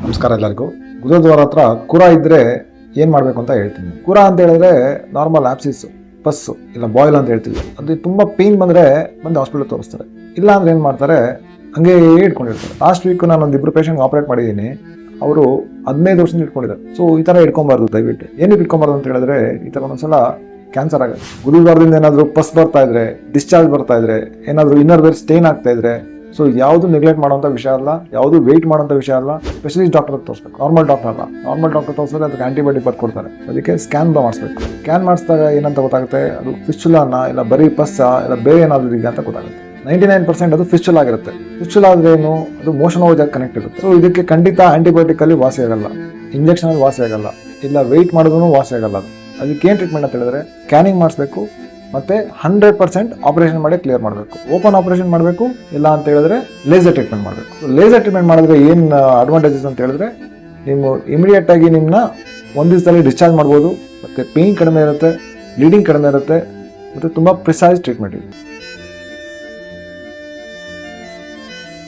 ನಮಸ್ಕಾರ ಎಲ್ಲರಿಗೂ. ಗುದದ್ವಾರ ಹತ್ರ ಕುರ ಇದ್ರೆ ಏನು ಮಾಡಬೇಕು ಅಂತ ಹೇಳ್ತೀನಿ. ಕುರ ಅಂತ ಹೇಳಿದ್ರೆ ನಾರ್ಮಲ್ ಆಪ್ಸಿಸ್, ಪಸ್ ಇಲ್ಲ ಬಾಯ್ಲ್ ಅಂತ ಹೇಳ್ತೀವಿ. ಅದು ತುಂಬ ಪೇನ್ ಬಂದರೆ ಬಂದು ಹಾಸ್ಪಿಟಲ್ ತೋರಿಸ್ತಾರೆ. ಇಲ್ಲ ಅಂದ್ರೆ ಏನು ಮಾಡ್ತಾರೆ, ಹಂಗೆ ಇಟ್ಕೊಂಡಿರ್ತಾರೆ. ಲಾಸ್ಟ್ ವೀಕ್ ನಾನು ಒಂದಿಬ್ರು ಪೇಷಂಟ್ ಆಪರೇಟ್ ಮಾಡಿದ್ದೀನಿ. ಅವರು 15 ವರ್ಷದಿಂದ ಇಟ್ಕೊಂಡಿದ್ದಾರೆ. ಸೊ ಈ ಥರ ಇಟ್ಕೊಬಾರ್ದು ದಯವಿಟ್ಟು. ಏನಕ್ಕೆ ಇಟ್ಕೊಬಾರ್ದು ಅಂತ ಹೇಳಿದ್ರೆ, ಈ ಥರ ಒಂದ್ಸಲ ಕ್ಯಾನ್ಸರ್ ಆಗುತ್ತೆ. ಗುದದ್ವಾರದಿಂದ ಏನಾದರೂ ಪಸ್ ಬರ್ತಾ ಇದ್ರೆ, ಡಿಸ್ಚಾರ್ಜ್ ಬರ್ತಾ ಇದ್ರೆ, ಏನಾದರೂ ಇನ್ನರ್ ವೇರ್ ಸ್ಟೇನ್ ಆಗ್ತಾ ಇದ್ರೆ, ಸೊ ಯಾವುದು ನೆಗ್ಲೆಕ್ಟ್ ಮಾಡುವಂಥ ವಿಷಯ ಅಲ್ಲ, ಯಾವುದು ವೆಯ್ಟ್ ಮಾಡುವಂಥ ವಿಷಯ ಅಲ್ಲ. ಸ್ಪೆಷಲಿಸ್ಟ್ ಡಾಕ್ಟರ್ ತೋರಿಸ್ಬೇಕು, ನಾರ್ಮಲ್ ಡಾಕ್ಟರ್ ಅಲ್ಲ. ನಾರ್ಮಲ್ ಡಾಕ್ಟರ್ ತೋರಿಸಿದ್ರೆ ಅದಕ್ಕೆ ಆಂಟಿಬಯೋಟಿಕ್ ಬರ್ಕೊಡ್ತಾರೆ. ಅದಕ್ಕೆ ಸ್ಕ್ಯಾನ್ ಮಾಡಿಸ್ಬೇಕು. ಸ್ಕ್ಯಾನ್ ಮಾಡಿಸಿದಾಗ ಏನಂತ ಗೊತ್ತಾಗುತ್ತೆ, ಅದು ಫಿಸ್ಚುಲಾನ ಇಲ್ಲ ಬರೀ ಪಸ್ಸಾ ಇಲ್ಲ ಬೇರೆ ಏನಾದರೂ ಇದೆ ಅಂತ ಗೊತ್ತಾಗುತ್ತೆ. 99% ಅದು ಫಿಸ್ಚುಲ್ ಆಗಿರುತ್ತೆ. ಫಿಸ್ಚುಲ್ ಆದ್ರೆ ಏನು, ಅದು ಮೋಷನ್ ಹೋಗಿ ಕನೆಕ್ಟ್ ಇರುತ್ತೆ. ಸೊ ಇದಕ್ಕೆ ಖಂಡಿತ ಆಂಟಿಬಯೋಟಿಕ್ ಅಲ್ಲಿ ವಾಸಿ ಆಗಲ್ಲ, ಇಂಜೆಕ್ಷನ್ ಅಲ್ಲಿ ವಾಸಿ ಆಗಲ್ಲ, ಇಲ್ಲ ವೆಯ್ಟ್ ಮಾಡಿದ್ರು ವಾಸಿ ಆಗಲ್ಲ. ಅದಕ್ಕೆ ಏನು ಟ್ರೀಟ್ಮೆಂಟ್ ಅಂತ ಹೇಳಿದ್ರೆ, ಸ್ಕ್ಯಾನಿಂಗ್ ಮಾಡಿಸ್ಬೇಕು, ಮತ್ತೆ 100% ಆಪರೇಷನ್ ಮಾಡಿ ಕ್ಲಿಯರ್ ಮಾಡಬೇಕು. ಓಪನ್ ಆಪರೇಷನ್ ಮಾಡಬೇಕು, ಇಲ್ಲ ಅಂತ ಹೇಳಿದ್ರೆ ಲೇಸರ್ ಟ್ರೀಟ್ಮೆಂಟ್ ಮಾಡಬೇಕು. ಲೇಸರ್ ಟ್ರೀಟ್ಮೆಂಟ್ ಮಾಡಿದ್ರೆ ಏನು ಅಡ್ವಾಂಟೇಜಸ್ ಅಂತ ಹೇಳಿದ್ರೆ, ನೀವು ಇಮಿಡಿಯೇಟ್ ಆಗಿ ನಿಮ್ಮನ್ನ ಒಂದು ದಿವಸದಲ್ಲಿ ಡಿಸ್ಚಾರ್ಜ್ ಮಾಡ್ಬೋದು, ಮತ್ತೆ ಪೇಯ್ನ್ ಕಡಿಮೆ ಇರುತ್ತೆ, ಬ್ಲೀಡಿಂಗ್ ಕಡಿಮೆ ಇರುತ್ತೆ, ಮತ್ತು ತುಂಬ ಪ್ರಿಸೈಸ್ ಟ್ರೀಟ್ಮೆಂಟ್ ಇದೆ.